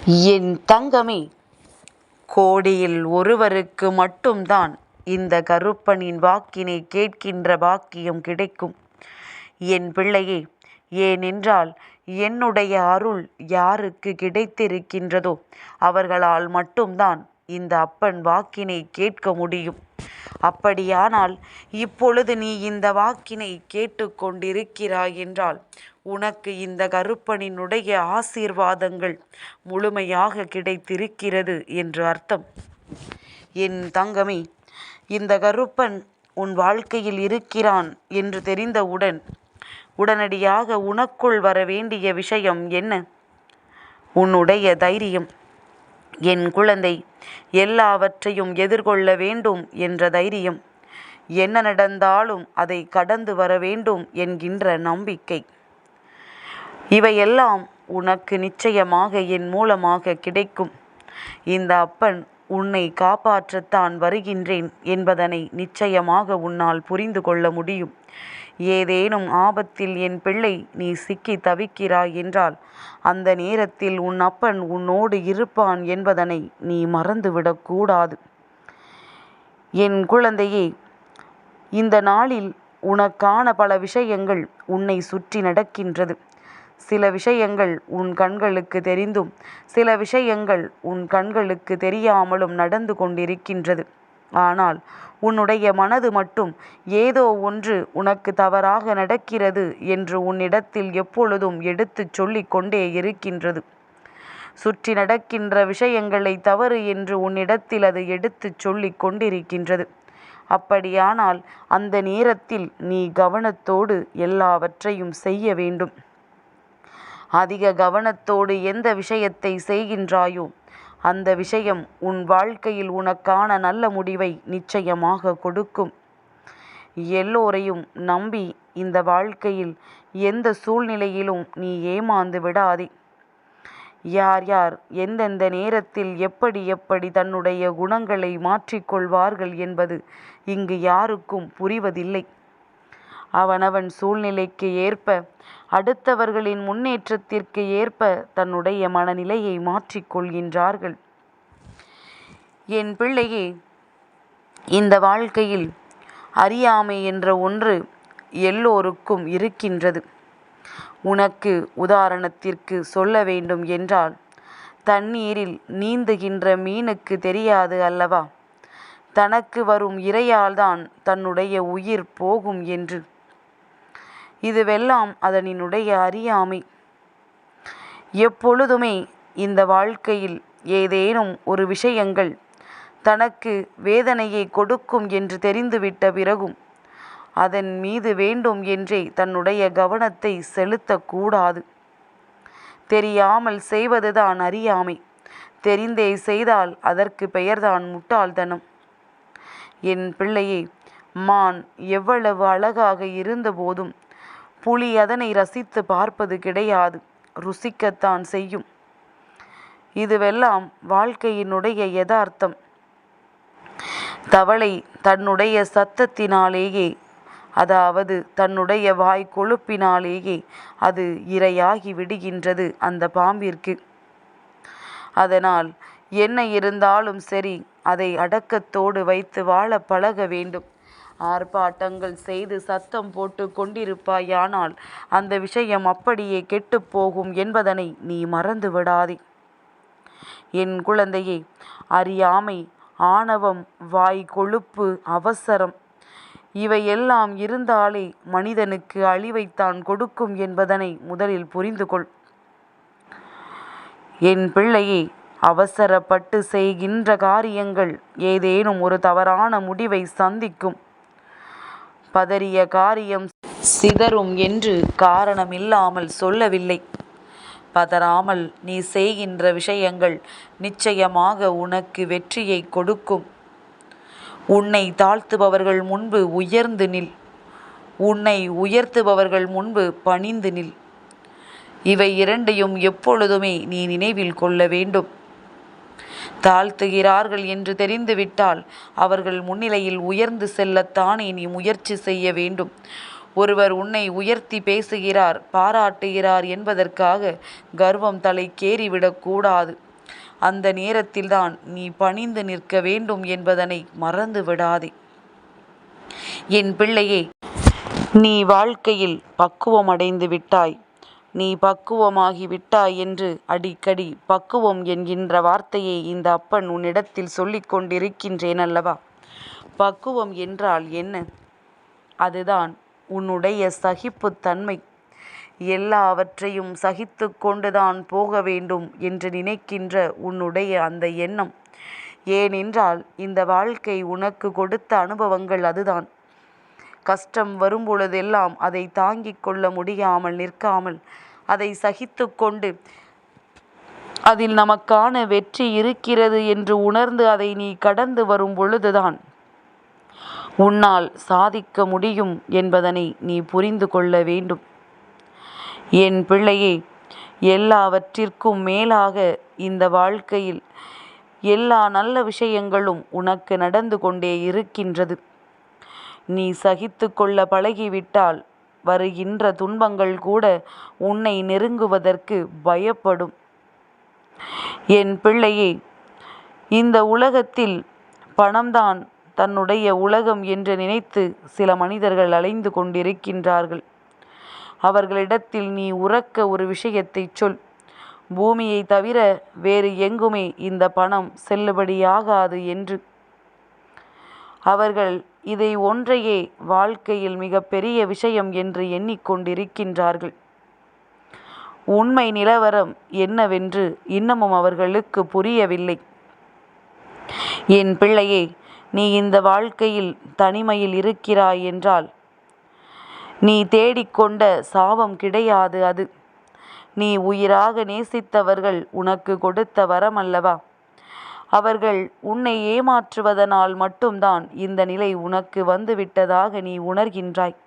என் தங்கமே, கோடியில் ஒருவருக்கு மட்டும்தான் இந்த கருப்பனின் வாக்கினை கேட்கின்ற பாக்கியம் கிடைக்கும் என் பிள்ளையே. ஏனென்றால் என்னுடைய அருள் யாருக்கு கிடைத்திருக்கின்றதோ அவர்களால் மட்டும்தான் இந்த அப்பன் வாக்கினை கேட்க முடியும். அப்படியானால் இப்பொழுது நீ இந்த வாக்கினை கேட்டு கொண்டிருக்கிறாய் என்றால் உனக்கு இந்த கருப்பனினுடைய ஆசீர்வாதங்கள் முழுமையாக கிடைத்திருக்கிறது என்று அர்த்தம். என் தங்கமே, இந்த கருப்பன் உன் வாழ்க்கையில் இருக்கிறான் என்று தெரிந்தவுடன் உடனடியாக உனக்குள் வர வேண்டிய விஷயம் என்ன? உன்னுடைய தைரியம். என் குழந்தை, எல்லாவற்றையும் எதிர்கொள்ள வேண்டும் என்ற தைரியம், என்ன நடந்தாலும் அதை கடந்து வர வேண்டும் என்கின்ற நம்பிக்கை, இவையெல்லாம் உனக்கு நிச்சயமாக என் மூலமாக கிடைக்கும். இந்த அப்பன் உன்னை காப்பாற்றத்தான் வருகின்றேன் என்பதனை நிச்சயமாக உன்னால் புரிந்து கொள்ள முடியும். ஏதேனும் ஆபத்தில் என் பிள்ளை நீ சிக்கி தவிக்கிறாய் என்றால் அந்த நேரத்தில் உன் அப்பன் உன்னோடு இருப்பான் என்பதனை நீ மறந்துவிடக்கூடாது. என் குழந்தையே, இந்த நாளில் உனக்கான பல விஷயங்கள் உன்னை சுற்றி நடக்கின்றது. சில விஷயங்கள் உன் கண்களுக்கு தெரிந்தும் சில விஷயங்கள் உன் கண்களுக்கு தெரியாமலும் நடந்து கொண்டிருக்கின்றது. ஆனால் உன்னுடைய மனது மட்டும் ஏதோ ஒன்று உனக்கு தவறாக நடக்கிறது என்று உன்னிடத்தில் எப்பொழுதும் எடுத்துச் சொல்லிக் கொண்டே இருக்கின்றது. சுற்றி நடக்கின்ற விஷயங்களை தவறு என்று உன்னிடத்தில் அது எடுத்துச் சொல்லிக் கொண்டிருக்கின்றது. அப்படியானால் அந்த நேரத்தில் நீ கவனத்தோடு எல்லாவற்றையும் செய்ய வேண்டும். அதிக கவனத்தோடு எந்த விஷயத்தை செய்கின்றாயோ அந்த விஷயம் உன் வாழ்க்கையில் உனக்கான நல்ல முடிவை நிச்சயமாக கொடுக்கும். எல்லோரையும் நம்பி இந்த வாழ்க்கையில் எந்த சூழ்நிலையிலும் நீ ஏமாந்து விடாதே. யார் யார் எந்தெந்த நேரத்தில் எப்படி எப்படி தன்னுடைய குணங்களை மாற்றிக்கொள்வார்கள் என்பது இங்கு யாருக்கும் புரிவதில்லை. அவனவன் சூழ்நிலைக்கு ஏற்ப, அடுத்தவர்களின் முன்னேற்றத்திற்கு ஏற்ப தன்னுடைய மனநிலையை மாற்றிக்கொள்கின்றார்கள். என் பிள்ளையே, இந்த வாழ்க்கையில் அறியாமை என்ற ஒன்று எல்லோருக்கும் இருக்கின்றது. உனக்கு உதாரணத்திற்கு சொல்ல வேண்டும் என்றால், தண்ணீரில் நீந்துகின்ற மீனுக்கு தெரியாது அல்லவா தனக்கு வரும் இரையால்தான் தன்னுடைய உயிர் போகும் என்று. இதுவெல்லாம் அதனினுடைய அறியாமை. எப்பொழுதுமே இந்த வாழ்க்கையில் ஏதேனும் ஒரு விஷயங்கள் தனக்கு வேதனையை கொடுக்கும் என்று தெரிந்துவிட்ட பிறகும் அதன் மீது வேண்டும் என்றே தன்னுடைய கவனத்தை செலுத்தக்கூடாது. தெரியாமல் செய்வதுதான் அறியாமை. தெரிந்தே செய்தால் அதற்கு பெயர்தான் முட்டாள்தனம். என் பிள்ளையே, மான் எவ்வளவு அழகாக இருந்தபோதும் புலி அதனை ரசித்து பார்ப்பது கிடையாது, ருசிக்கத்தான் செய்யும். இதுவெல்லாம் வாழ்க்கையினுடைய யதார்த்தம். தவளை தன்னுடைய சத்தத்தினாலேயே, அதாவது தன்னுடைய வாய் கொழுப்பினாலேயே அது இரையாகி விடுகின்றது அந்த பாம்பிற்கு. அதனால் என்ன இருந்தாலும் சரி, அதை அடக்கத்தோடு வைத்து வாழ பழக வேண்டும். ஆர்ப்பாட்டங்கள் செய்து சத்தம் போட்டு கொண்டிருப்பாயானால் அந்த விஷயம் அப்படியே கெட்டுப்போகும் என்பதனை நீ மறந்து விடாதே. என் குழந்தையே, அறியாமை, ஆணவம், வாய் கொழுப்பு, அவசரம் இவையெல்லாம் இருந்தாலே மனிதனுக்கு அழிவைத்தான் கொடுக்கும் என்பதனை முதலில் புரிந்து கொள். என் பிள்ளையே, அவசரப்பட்டு செய்கின்ற காரியங்கள் ஏதேனும் ஒரு தவறான முடிவை சந்திக்கும். பதறிய காரியம் சிதறும் என்று காரணமில்லாமல் சொல்லவில்லை. பதறாமல் நீ செய்கின்ற விஷயங்கள் நிச்சயமாக உனக்கு வெற்றியை கொடுக்கும். உன்னை தாழ்த்துபவர்கள் முன்பு உயர்ந்து நில். உன்னை உயர்த்துபவர்கள் முன்பு பணிந்து நில். இவை இரண்டையும் எப்பொழுதுமே நீ நினைவில் கொள்ள வேண்டும். தாழ்த்துகிறார்கள் என்று தெரிந்துவிட்டால் அவர்கள் முன்னிலையில் உயர்ந்து செல்லத்தானே நீ முயற்சி செய்ய வேண்டும். ஒருவர் உன்னை உயர்த்தி பேசுகிறார், பாராட்டுகிறார் என்பதற்காக கர்வம் தலைக்கேறிவிடக்கூடாது. அந்த நேரத்தில்தான் நீ பணிந்து நிற்க வேண்டும் என்பதனை மறந்து விடாதே. என் பிள்ளையே, நீ வாழ்க்கையில் பக்குவமடைந்து விட்டாய், நீ பக்குவமாகி விட்டாய் என்று அடிக்கடி பக்குவம் என்கின்ற வார்த்தையை இந்த அப்பன் உன்னிடத்தில் சொல்லிக் கொண்டிருக்கின்றேன் அல்லவா? பக்குவம் என்றால் என்ன? அதுதான் உன்னுடைய சகிப்புத்தன்மை. எல்லாவற்றையும் சகித்து கொண்டுதான் போக வேண்டும் என்று நினைக்கின்ற உன்னுடைய அந்த எண்ணம். ஏனென்றால் இந்த வாழ்க்கை உனக்கு கொடுத்த அனுபவங்கள் அதுதான். கஷ்டம் வரும்பொழுதெல்லாம் அதை தாங்கிக் கொள்ள முடியாமல் நிற்காமல் அதை சகித்து கொண்டு அதில் நமக்கான வெற்றி இருக்கிறது என்று உணர்ந்து அதை நீ கடந்து வரும் பொழுதுதான் உன்னால் சாதிக்க முடியும் என்பதனை நீ புரிந்து கொள்ள வேண்டும். என் பிள்ளையே, எல்லாவற்றிற்கும் மேலாக இந்த வாழ்க்கையில் எல்லா நல்ல விஷயங்களும் உனக்கு நடந்து கொண்டே இருக்கின்றது. நீ சகித்து கொள்ள பழகிவிட்டால் வருகின்ற துன்பங்கள் கூட உன்னை நெருங்குவதற்கு பயப்படும். என் பிள்ளையே, இந்த உலகத்தில் பணம்தான் தன்னுடைய உலகம் என்று நினைத்து சில மனிதர்கள் அலைந்து கொண்டிருக்கின்றார்கள். அவர்களிடத்தில் நீ உரக்க ஒரு விஷயத்தை சொல். பூமியை தவிர வேறு எங்குமே இந்த பணம் செல்லுபடியாகாது என்று. அவர்கள் இதை ஒன்றையே வாழ்க்கையில் மிக பெரிய விஷயம் என்று எண்ணிக்கொண்டிருக்கின்றார்கள். உண்மை நிலவரம் என்னவென்று இன்னமும் அவர்களுக்கு புரியவில்லை. என் பிள்ளையே, நீ இந்த வாழ்க்கையில் தனிமையில் இருக்கிறாய் என்றால் நீ தேடிக்கொண்ட சாபம் கிடையாது அது. நீ உயிராக நேசித்தவர்கள் உனக்கு கொடுத்த வரம் அல்லவா? அவர்கள் உன்னை ஏமாற்றுவதனால் மட்டும்தான் இந்த நிலை உனக்கு வந்துவிட்டதாக நீ உணர்கின்றாய்.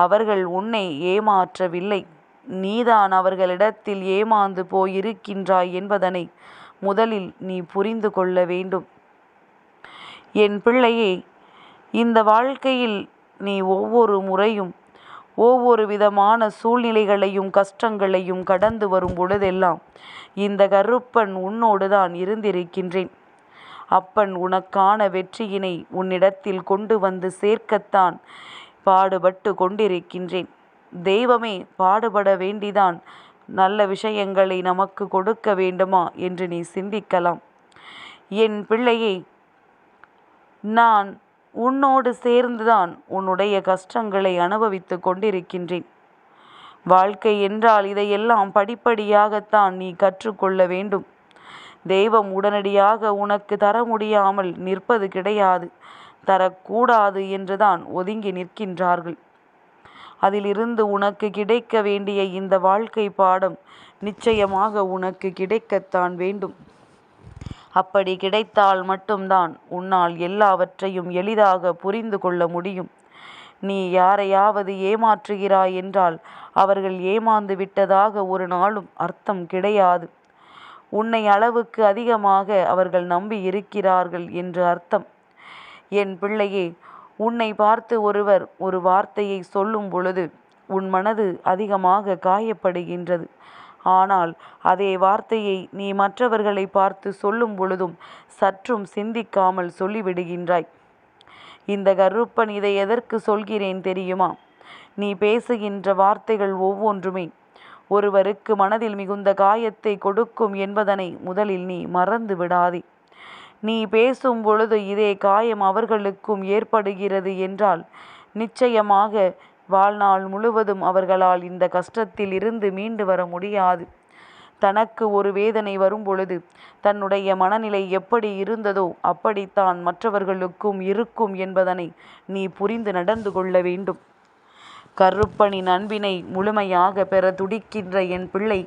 அவர்கள் உன்னை ஏமாற்றவில்லை, நீதான் அவர்களிடத்தில் ஏமாந்து போயிருக்கின்றாய் என்பதனை முதலில் நீ புரிந்து கொள்ள வேண்டும். என் பிள்ளையே, இந்த வாழ்க்கையில் நீ ஒவ்வொரு முறையும் ஒவ்வொரு விதமான சூழ்நிலைகளையும் கஷ்டங்களையும் கடந்து வரும் பொழுதெல்லாம் இந்த கருப்பன் உன்னோடு தான் இருந்திருக்கின்றேன். அப்பன் உனக்கான வெற்றியினை உன்னிடத்தில் கொண்டு வந்து சேர்க்கத்தான் பாடுபட்டு கொண்டிருக்கின்றேன். தெய்வமே பாடுபட வேண்டிதான் நல்ல விஷயங்களை நமக்கு கொடுக்க வேண்டுமா என்று நீ சிந்திக்கலாம். என் பிள்ளையே, நான் உன்னோடு சேர்ந்துதான் உன்னுடைய கஷ்டங்களை அனுபவித்து கொண்டிருக்கின்றேன். வாழ்க்கை என்றால் இதையெல்லாம் படிப்படியாகத்தான் நீ கற்றுக்கொள்ள வேண்டும். தெய்வம் உடனடியாக உனக்கு தர முடியாமல் நிற்பது கிடையாது, தரக்கூடாது என்றுதான் ஒதுங்கி நிற்கின்றார்கள். அதிலிருந்து உனக்கு கிடைக்க வேண்டிய இந்த வாழ்க்கை பாடம் நிச்சயமாக உனக்கு கிடைக்கத்தான் வேண்டும். அப்படி கிடைத்தால் மட்டும்தான் உன்னால் எல்லாவற்றையும் எளிதாக புரிந்து கொள்ள முடியும். நீ யாரையாவது ஏமாற்றுகிறாய் என்றால் அவர்கள் ஏமாந்து விட்டதாக ஒரு நாளும் அர்த்தம் கிடையாது. உன்னை அளவுக்கு அதிகமாக அவர்கள் நம்பி இருக்கிறார்கள் என்று அர்த்தம். என் பிள்ளையே, உன்னை பார்த்து ஒருவர் ஒரு வார்த்தையை சொல்லும் பொழுது உன் மனது அதிகமாக காயப்படுகின்றது. ஆனால் அதே வார்த்தையை நீ மற்றவர்களை பார்த்து சொல்லும் பொழுதும் சற்றும் சிந்திக்காமல் சொல்லிவிடுகின்றாய். இந்த கருப்பன் இதை எதற்கு சொல்கிறேன் தெரியுமா? நீ பேசுகின்ற வார்த்தைகள் ஒவ்வொன்றுமே ஒருவருக்கு மனதில் மிகுந்த காயத்தை கொடுக்கும் என்பதனை முதலில் நீ மறந்து விடாதே. நீ பேசும் பொழுது இதே காயம் அவர்களுக்கும் ஏற்படுகிறது என்றால் நிச்சயமாக வாழ்நாள் முழுவதும் அவர்களால் இந்த கஷ்டத்தில் இருந்து மீண்டு வர முடியாது. தனக்கு ஒரு வேதனை வரும் பொழுது தன்னுடைய மனநிலை எப்படி இருந்ததோ அப்படித்தான் மற்றவர்களுக்கும் இருக்கும் என்பதனை நீ புரிந்து நடந்து கொள்ள வேண்டும். கருப்பனின் அன்பினை முழுமையாக பெற துடிக்கின்ற என் பிள்ளை,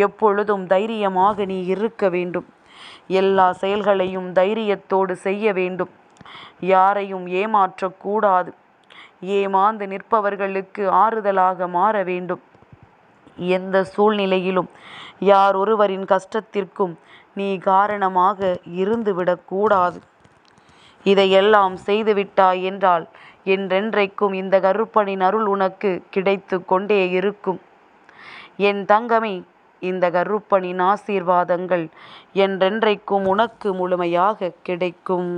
எப்பொழுதும் தைரியமாக நீ இருக்க வேண்டும். எல்லா செயல்களையும் தைரியத்தோடு செய்ய வேண்டும். யாரையும் ஏமாற்றக்கூடாது. ஏமாந்து நிற்பவர்களுக்கு ஆறுதலாக மாற வேண்டும். எந்த சூழ்நிலையிலும் யார் ஒருவரின் கஷ்டத்திற்கும் நீ காரணமாக இருந்துவிடக்கூடாது. இதையெல்லாம் செய்துவிட்டாய் என்றால் என்றென்றைக்கும் இந்த கருப்பனின் அருள் உனக்கு கிடைத்து கொண்டே இருக்கும். என் தங்கமே, இந்த கருப்பனின் ஆசீர்வாதங்கள் என்றென்றைக்கும் உனக்கு முழுமையாக கிடைக்கும்.